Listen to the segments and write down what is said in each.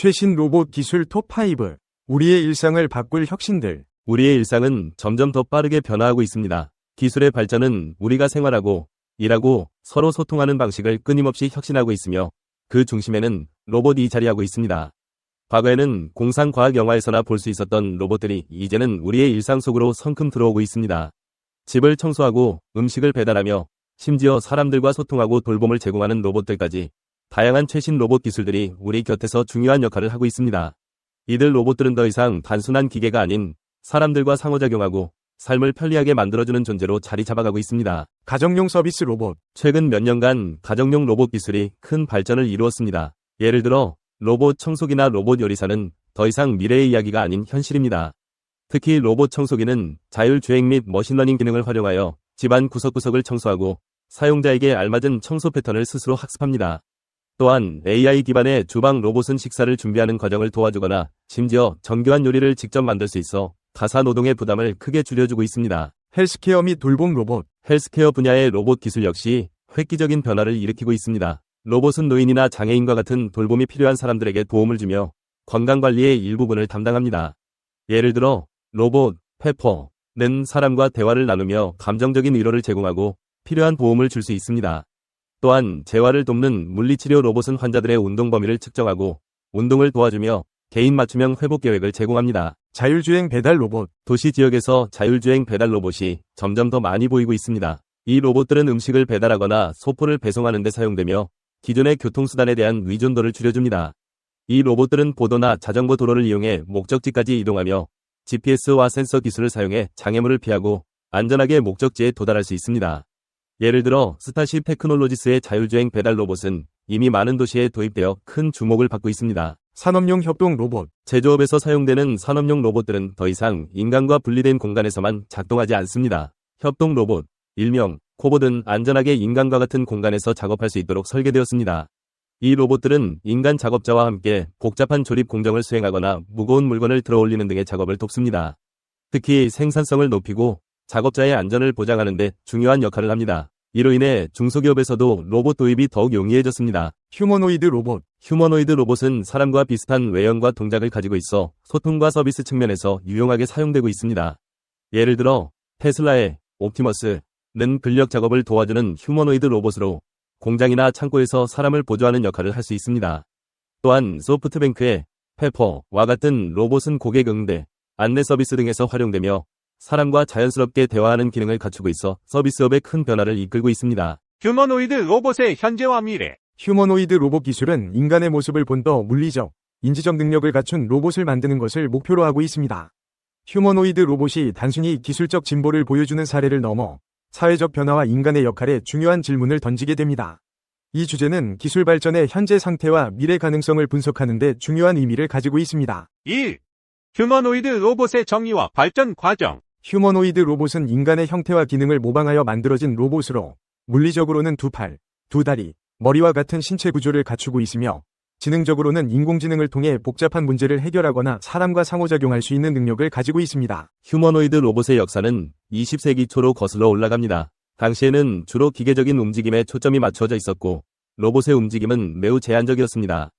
최신 로봇 기술 톱5. 우리의 일상을 바꿀 혁신들. 우리의 일상은 점점 더 빠르게 변화하고 있습니다. 기술의 발전은 우리가 생활하고, 일하고, 서로 소통하는 방식을 끊임없이 혁신하고 있으며 그 중심에는 로봇이 자리하고 있습니다. 과거에는 공상과학 영화에서나 볼 수 있었던 로봇들이 이제는 우리의 일상 속으로 성큼 들어오고 있습니다. 집을 청소하고 음식을 배달하며 심지어 사람들과 소통하고 돌봄을 제공하는 로봇들까지 다양한 최신 로봇 기술들이 우리 곁에서 중요한 역할을 하고 있습니다. 이들 로봇들은 더 이상 단순한 기계가 아닌 사람들과 상호작용하고 삶을 편리하게 만들어주는 존재로 자리 잡아가고 있습니다. 가정용 서비스 로봇. 최근 몇 년간 가정용 로봇 기술이 큰 발전을 이루었습니다. 예를 들어 로봇 청소기나 로봇 요리사는 더 이상 미래의 이야기가 아닌 현실입니다. 특히 로봇 청소기는 자율주행 및 머신러닝 기능을 활용하여 집안 구석구석을 청소하고 사용자에게 알맞은 청소 패턴을 스스로 학습합니다. 또한 AI 기반의 주방 로봇은 식사를 준비하는 과정을 도와주거나 심지어 정교한 요리를 직접 만들 수 있어 가사 노동의 부담을 크게 줄여주고 있습니다. 헬스케어 및 돌봄 로봇. 헬스케어 분야의 로봇 기술 역시 획기적인 변화를 일으키고 있습니다. 로봇은 노인이나 장애인과 같은 돌봄이 필요한 사람들에게 도움을 주며 건강관리의 일부분을 담당합니다. 예를 들어 로봇 페퍼는 사람과 대화를 나누며 감정적인 위로를 제공하고 필요한 도움을 줄 수 있습니다. 또한 재활을 돕는 물리치료 로봇은 환자들의 운동 범위를 측정하고 운동을 도와주며 개인 맞춤형 회복 계획을 제공합니다. 자율주행 배달 로봇. 도시 지역에서 자율주행 배달 로봇이 점점 더 많이 보이고 있습니다. 이 로봇들은 음식을 배달하거나 소포를 배송하는 데 사용되며 기존의 교통수단에 대한 의존도를 줄여줍니다. 이 로봇들은 보도나 자전거 도로를 이용해 목적지까지 이동하며 GPS와 센서 기술을 사용해 장애물을 피하고 안전하게 목적지에 도달할 수 있습니다. 예를 들어 스타쉽 테크놀로지스의 자율주행 배달 로봇은 이미 많은 도시에 도입되어 큰 주목을 받고 있습니다. 산업용 협동 로봇. 제조업에서 사용되는 산업용 로봇들은 더 이상 인간과 분리된 공간에서만 작동하지 않습니다. 협동 로봇, 일명 코봇은 안전하게 인간과 같은 공간에서 작업할 수 있도록 설계되었습니다. 이 로봇들은 인간 작업자와 함께 복잡한 조립 공정을 수행하거나 무거운 물건을 들어 올리는 등의 작업을 돕습니다. 특히 생산성을 높이고 작업자의 안전을 보장하는 데 중요한 역할을 합니다. 이로 인해 중소기업에서도 로봇 도입이 더욱 용이해졌습니다. 휴머노이드 로봇. 휴머노이드 로봇은 사람과 비슷한 외형과 동작을 가지고 있어 소통과 서비스 측면에서 유용하게 사용되고 있습니다. 예를 들어 테슬라의 옵티머스는 근력 작업을 도와주는 휴머노이드 로봇으로 공장이나 창고에서 사람을 보조하는 역할을 할 수 있습니다. 또한 소프트뱅크의 페퍼와 같은 로봇은 고객 응대, 안내 서비스 등에서 활용되며 사람과 자연스럽게 대화하는 기능을 갖추고 있어 서비스업에 큰 변화를 이끌고 있습니다. 휴머노이드 로봇의 현재와 미래. 휴머노이드 로봇 기술은 인간의 모습을 본떠 물리적, 인지적 능력을 갖춘 로봇을 만드는 것을 목표로 하고 있습니다. 휴머노이드 로봇이 단순히 기술적 진보를 보여주는 사례를 넘어 사회적 변화와 인간의 역할에 중요한 질문을 던지게 됩니다. 이 주제는 기술 발전의 현재 상태와 미래 가능성을 분석하는 데 중요한 의미를 가지고 있습니다. 1. 휴머노이드 로봇의 정의와 발전 과정. 휴머노이드 로봇은 인간의 형태와 기능을 모방하여 만들어진 로봇으로 물리적으로는 두 팔, 두 다리, 머리와 같은 신체 구조를 갖추고 있으며 지능적으로는 인공지능을 통해 복잡한 문제를 해결하거나 사람과 상호작용할 수 있는 능력을 가지고 있습니다. 휴머노이드 로봇의 역사는 20세기 초로 거슬러 올라갑니다. 당시에는 주로 기계적인 움직임에 초점이 맞춰져 있었고 로봇의 움직임은 매우 제한적이었습니다.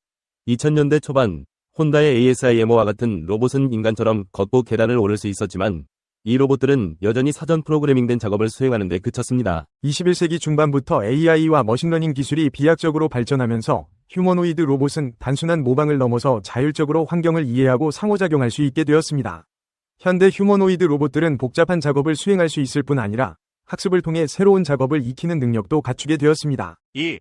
2000년대 초반 혼다의 ASIMO와 같은 로봇은 인간처럼 걷고 계단을 오를 수 있었지만 이 로봇들은 여전히 사전 프로그래밍된 작업을 수행하는 데 그쳤습니다. 21세기 중반부터 AI와 머신러닝 기술이 비약적으로 발전하면서 휴머노이드 로봇은 단순한 모방을 넘어서 자율적으로 환경을 이해하고 상호작용할 수 있게 되었습니다. 현대 휴머노이드 로봇들은 복잡한 작업을 수행할 수 있을 뿐 아니라 학습을 통해 새로운 작업을 익히는 능력도 갖추게 되었습니다. 2.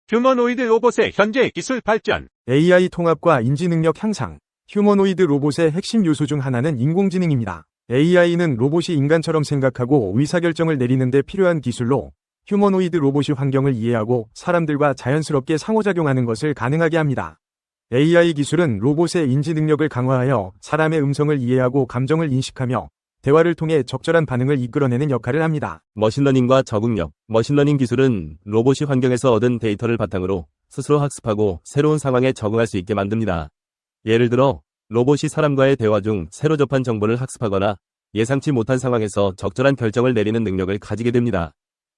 휴머노이드 로봇의 현재 기술 발전. AI 통합과 인지 능력 향상. 휴머노이드 로봇의 핵심 요소 중 하나는 인공지능입니다. AI는 로봇이 인간처럼 생각하고 의사결정을 내리는 데 필요한 기술로 휴머노이드 로봇이 환경을 이해하고 사람들과 자연스럽게 상호작용하는 것을 가능하게 합니다. AI 기술은 로봇의 인지 능력을 강화하여 사람의 음성을 이해하고 감정을 인식하며 대화를 통해 적절한 반응을 이끌어내는 역할을 합니다. 머신러닝과 적응력. 머신러닝 기술은 로봇이 환경에서 얻은 데이터를 바탕으로 스스로 학습하고 새로운 상황에 적응할 수 있게 만듭니다. 예를 들어 로봇이 사람과의 대화 중 새로 접한 정보를 학습하거나 예상치 못한 상황에서 적절한 결정을 내리는 능력을 가지게 됩니다.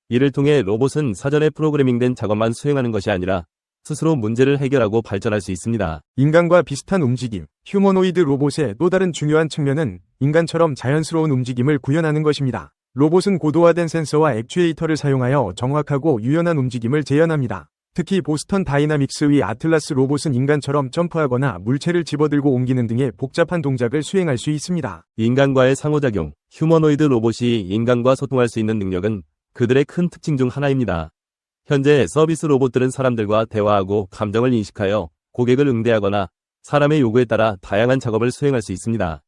이를 통해 로봇은 사전에 프로그래밍된 작업만 수행하는 것이 아니라 스스로 문제를 해결하고 발전할 수 있습니다. 인간과 비슷한 움직임, 휴머노이드 로봇의 또 다른 중요한 측면은 인간처럼 자연스러운 움직임을 구현하는 것입니다. 로봇은 고도화된 센서와 액추에이터를 사용하여 정확하고 유연한 움직임을 재현합니다. 특히 보스턴 다이나믹스의 아틀라스 로봇은 인간처럼 점프하거나 물체를 집어들고 옮기는 등의 복잡한 동작을 수행할 수 있습니다. 인간과의 상호작용, 휴머노이드 로봇이 인간과 소통할 수 있는 능력은 그들의 큰 특징 중 하나입니다. 현재 서비스 로봇들은 사람들과 대화하고 감정을 인식하여 고객을 응대하거나 사람의 요구에 따라 다양한 작업을 수행할 수 있습니다.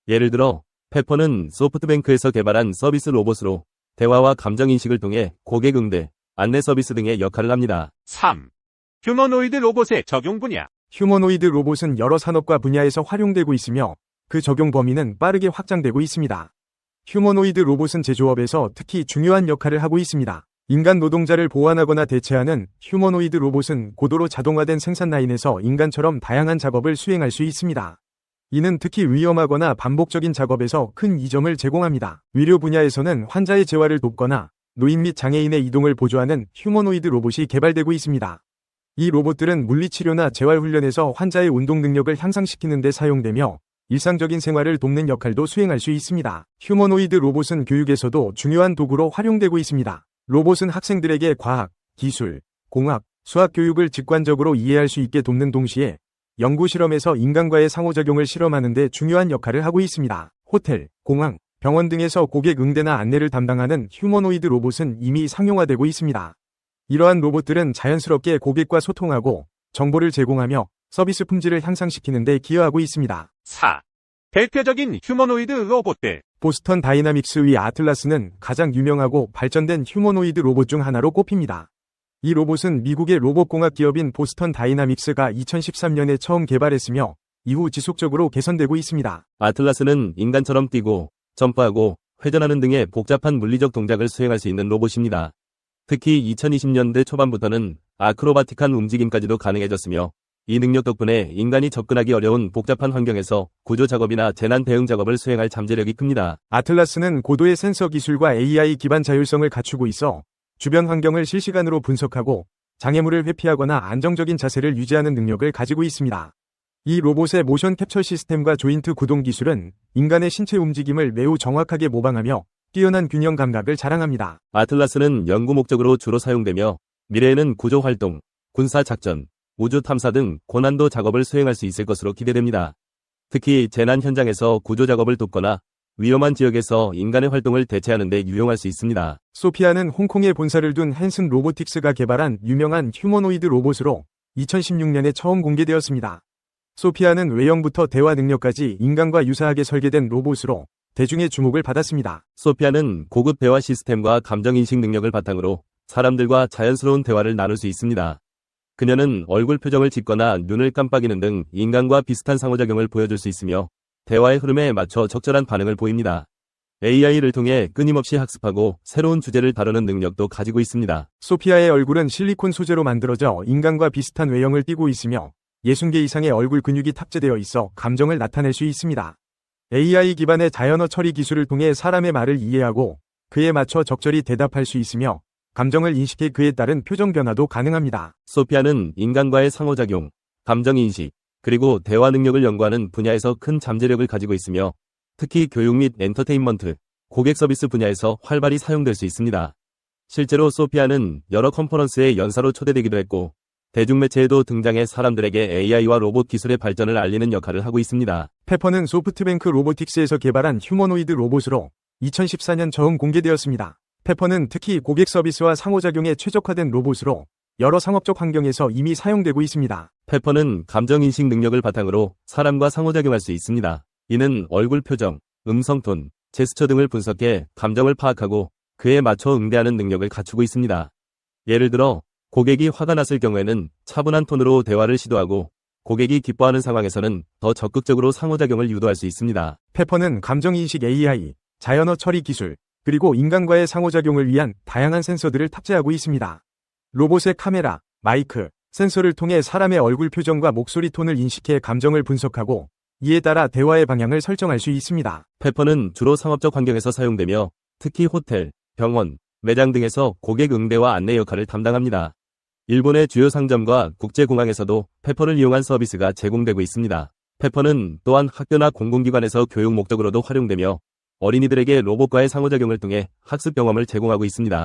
예를 들어 페퍼는 소프트뱅크에서 개발한 서비스 로봇으로 대화와 감정 인식을 통해 고객 응대, 안내 서비스 등의 역할을 합니다. 3. 휴머노이드 로봇의 적용 분야. 휴머노이드 로봇은 여러 산업과 분야에서 활용되고 있으며 그 적용 범위는 빠르게 확장되고 있습니다. 휴머노이드 로봇은 제조업에서 특히 중요한 역할을 하고 있습니다. 인간 노동자를 보완하거나 대체하는 휴머노이드 로봇은 고도로 자동화된 생산 라인에서 인간처럼 다양한 작업을 수행할 수 있습니다. 이는 특히 위험하거나 반복적인 작업에서 큰 이점을 제공합니다. 의료 분야에서는 환자의 재활을 돕거나 노인 및 장애인의 이동을 보조하는 휴머노이드 로봇이 개발되고 있습니다. 이 로봇들은 물리치료나 재활훈련에서 환자의 운동 능력을 향상시키는 데 사용되며 일상적인 생활을 돕는 역할도 수행할 수 있습니다. 휴머노이드 로봇은 교육에서도 중요한 도구로 활용되고 있습니다. 로봇은 학생들에게 과학, 기술, 공학, 수학 교육을 직관적으로 이해할 수 있게 돕는 동시에 연구 실험에서 인간과의 상호작용을 실험하는 데 중요한 역할을 하고 있습니다. 호텔, 공항, 병원 등에서 고객 응대나 안내를 담당하는 휴머노이드 로봇은 이미 상용화되고 있습니다. 이러한 로봇들은 자연스럽게 고객과 소통하고 정보를 제공하며 서비스 품질을 향상시키는 데 기여하고 있습니다. 4. 대표적인 휴머노이드 로봇들. 보스턴 다이나믹스의 아틀라스는 가장 유명하고 발전된 휴머노이드 로봇 중 하나로 꼽힙니다. 이 로봇은 미국의 로봇공학 기업인 보스턴 다이나믹스가 2013년에 처음 개발했으며 이후 지속적으로 개선되고 있습니다. 아틀라스는 인간처럼 뛰고 점프하고 회전하는 등의 복잡한 물리적 동작을 수행할 수 있는 로봇입니다. 특히 2020년대 초반부터는 아크로바틱한 움직임까지도 가능해졌으며 이 능력 덕분에 인간이 접근하기 어려운 복잡한 환경에서 구조 작업이나 재난 대응 작업을 수행할 잠재력이 큽니다. 아틀라스는 고도의 센서 기술과 AI 기반 자율성을 갖추고 있어 주변 환경을 실시간으로 분석하고 장애물을 회피하거나 안정적인 자세를 유지하는 능력을 가지고 있습니다. 이 로봇의 모션 캡처 시스템과 조인트 구동 기술은 인간의 신체 움직임을 매우 정확하게 모방하며 뛰어난 균형 감각을 자랑합니다. 아틀라스는 연구 목적으로 주로 사용되며 미래에는 구조 활동, 군사 작전, 우주 탐사 등 고난도 작업을 수행할 수 있을 것으로 기대됩니다. 특히 재난 현장에서 구조 작업을 돕거나 위험한 지역에서 인간의 활동을 대체하는 데 유용할 수 있습니다. 소피아는 홍콩에 본사를 둔 헨슨 로보틱스가 개발한 유명한 휴머노이드 로봇으로 2016년에 처음 공개되었습니다. 소피아는 외형부터 대화 능력까지 인간과 유사하게 설계된 로봇으로 대중의 주목을 받았습니다. 소피아는 고급 대화 시스템과 감정인식 능력을 바탕으로 사람들과 자연스러운 대화를 나눌 수 있습니다. 그녀는 얼굴 표정을 짓거나 눈을 깜빡이는 등 인간과 비슷한 상호작용을 보여줄 수 있으며 대화의 흐름에 맞춰 적절한 반응을 보입니다. AI를 통해 끊임없이 학습하고 새로운 주제를 다루는 능력도 가지고 있습니다. 소피아의 얼굴은 실리콘 소재로 만들어져 인간과 비슷한 외형을 띠고 있으며 60개 이상의 얼굴 근육이 탑재되어 있어 감정을 나타낼 수 있습니다. AI 기반의 자연어 처리 기술을 통해 사람의 말을 이해하고 그에 맞춰 적절히 대답할 수 있으며 감정을 인식해 그에 따른 표정 변화도 가능합니다. 소피아는 인간과의 상호작용, 감정인식, 그리고 대화 능력을 연구하는 분야에서 큰 잠재력을 가지고 있으며 특히 교육 및 엔터테인먼트, 고객 서비스 분야에서 활발히 사용될 수 있습니다. 실제로 소피아는 여러 컨퍼런스에 연사로 초대되기도 했고 대중매체에도 등장해 사람들에게 AI와 로봇 기술의 발전을 알리는 역할을 하고 있습니다. 페퍼는 소프트뱅크 로보틱스에서 개발한 휴머노이드 로봇으로 2014년 처음 공개되었습니다. 페퍼는 특히 고객 서비스와 상호작용에 최적화된 로봇으로 여러 상업적 환경에서 이미 사용되고 있습니다. 페퍼는 감정인식 능력을 바탕으로 사람과 상호작용할 수 있습니다. 이는 얼굴 표정, 음성톤, 제스처 등을 분석해 감정을 파악하고 그에 맞춰 응대하는 능력을 갖추고 있습니다. 예를 들어 고객이 화가 났을 경우에는 차분한 톤으로 대화를 시도하고 고객이 기뻐하는 상황에서는 더 적극적으로 상호작용을 유도할 수 있습니다. 페퍼는 감정인식 AI, 자연어 처리 기술, 그리고 인간과의 상호작용을 위한 다양한 센서들을 탑재하고 있습니다. 로봇의 카메라, 마이크, 센서를 통해 사람의 얼굴 표정과 목소리 톤을 인식해 감정을 분석하고 이에 따라 대화의 방향을 설정할 수 있습니다. 페퍼는 주로 상업적 환경에서 사용되며 특히 호텔, 병원, 매장 등에서 고객 응대와 안내 역할을 담당합니다. 일본의 주요 상점과 국제공항에서도 페퍼를 이용한 서비스가 제공되고 있습니다. 페퍼는 또한 학교나 공공기관에서 교육 목적으로도 활용되며 어린이들에게 로봇과의 상호작용을 통해 학습 경험을 제공하고 있습니다.